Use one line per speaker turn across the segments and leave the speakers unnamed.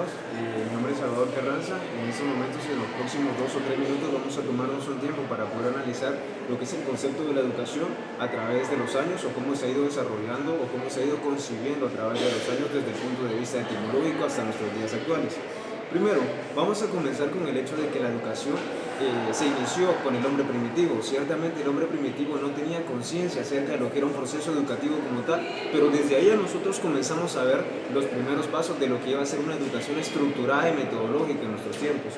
todos. Mi nombre es Salvador Carranza. En estos momentos, en los próximos 2 o 3 minutos, vamos a tomarnos un tiempo para poder analizar lo que es el concepto de la educación a través de los años, o cómo se ha ido desarrollando o cómo se ha ido concibiendo a través de los años desde el punto de vista etimológico hasta nuestros días actuales. Primero, vamos a comenzar con el hecho de que la educación se inició con el hombre primitivo. Ciertamente el hombre primitivo no tenía conciencia acerca de lo que era un proceso educativo como tal, pero desde ahí nosotros comenzamos a ver los primeros pasos de lo que iba a ser una educación estructurada y metodológica en nuestros tiempos.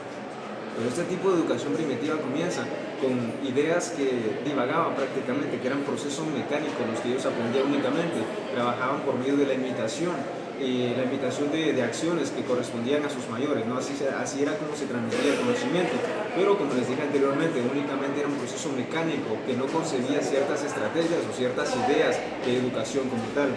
Pero este tipo de educación primitiva comienza con ideas que divagaban prácticamente, que eran procesos mecánicos los que ellos aprendían únicamente, trabajaban por medio de la imitación de acciones que correspondían a sus mayores, ¿no? Así era como se transmitía el conocimiento, pero como les dije anteriormente, únicamente era un proceso mecánico que no concebía ciertas estrategias o ciertas ideas de educación como tal.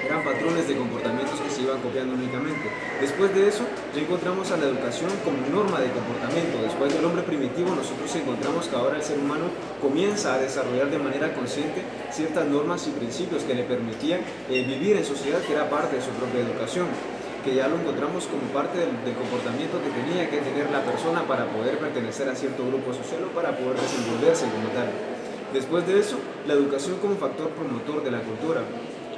Eran patrones de comportamientos que se iban copiando únicamente. Después de eso, ya encontramos a la educación como norma de comportamiento. Después del hombre primitivo, nosotros encontramos que ahora el ser humano comienza a desarrollar de manera consciente ciertas normas y principios que le permitían vivir en sociedad, que era parte de su propia educación, que ya lo encontramos como parte del comportamiento que tenía que tener la persona para poder pertenecer a cierto grupo social o para poder desenvolverse como tal. Después de eso, la educación como factor promotor de la cultura.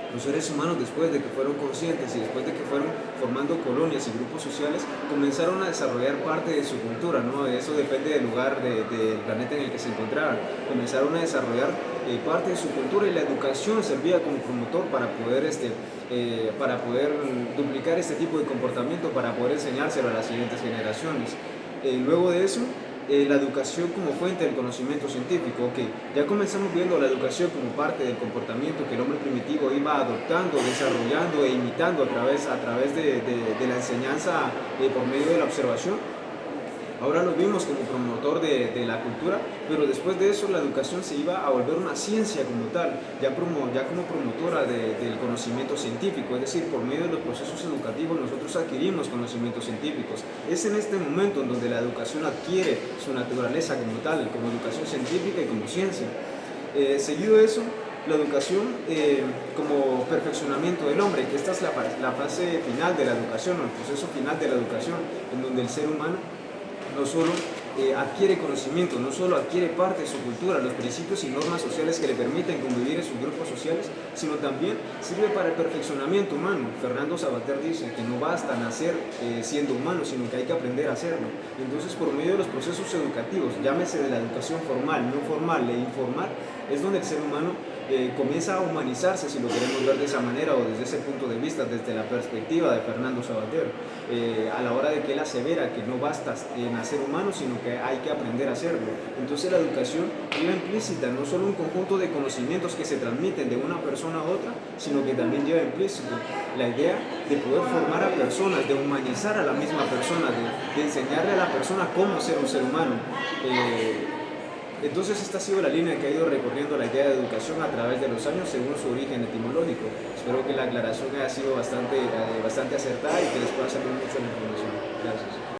Los seres humanos, después de que fueron conscientes y después de que fueron formando colonias y grupos sociales, comenzaron a desarrollar parte de su cultura, ¿no? Eso depende del lugar del planeta en el que se encontraban. Comenzaron a desarrollar parte de su cultura, y la educación servía como promotor para poder duplicar este tipo de comportamiento, para poder enseñárselo a las siguientes generaciones. Luego de eso, la educación como fuente del conocimiento científico. Ok, ya comenzamos viendo la educación como parte del comportamiento que el hombre primitivo iba adoptando, desarrollando e imitando a través de la enseñanza por medio de la observación. Ahora lo vimos como promotor de la cultura, pero después de eso la educación se iba a volver una ciencia como tal, ya como promotora del conocimiento científico, es decir, por medio de los procesos educativos nosotros adquirimos conocimientos científicos. Es en este momento en donde la educación adquiere su naturaleza como tal, como educación científica y como ciencia. Seguido de eso, la educación como perfeccionamiento del hombre, que esta es la fase final de la educación, o el proceso final de la educación, en donde el ser humano no solo adquiere conocimiento, no solo adquiere parte de su cultura, los principios y normas sociales que le permiten convivir en sus grupos sociales, sino también sirve para el perfeccionamiento humano. Fernando Savater dice que no basta nacer siendo humano, sino que hay que aprender a hacerlo. Entonces, por medio de los procesos educativos, llámese de la educación formal, no formal e informal, es donde el ser humano comienza a humanizarse, si lo queremos ver de esa manera o desde ese punto de vista, desde la perspectiva de Fernando Savater, a la hora de que él asevera que no basta nacer humano, sino que hay que aprender a hacerlo. Entonces la educación lleva implícita no solo un conjunto de conocimientos que se transmiten de una persona a otra, sino que también lleva implícito la idea de poder formar a personas, de humanizar a la misma persona, de enseñarle a la persona cómo ser un ser humano. Entonces esta ha sido la línea que ha ido recorriendo la idea de educación a través de los años según su origen etimológico. Espero que la aclaración haya sido bastante acertada y que les pueda servir mucho la información. Gracias.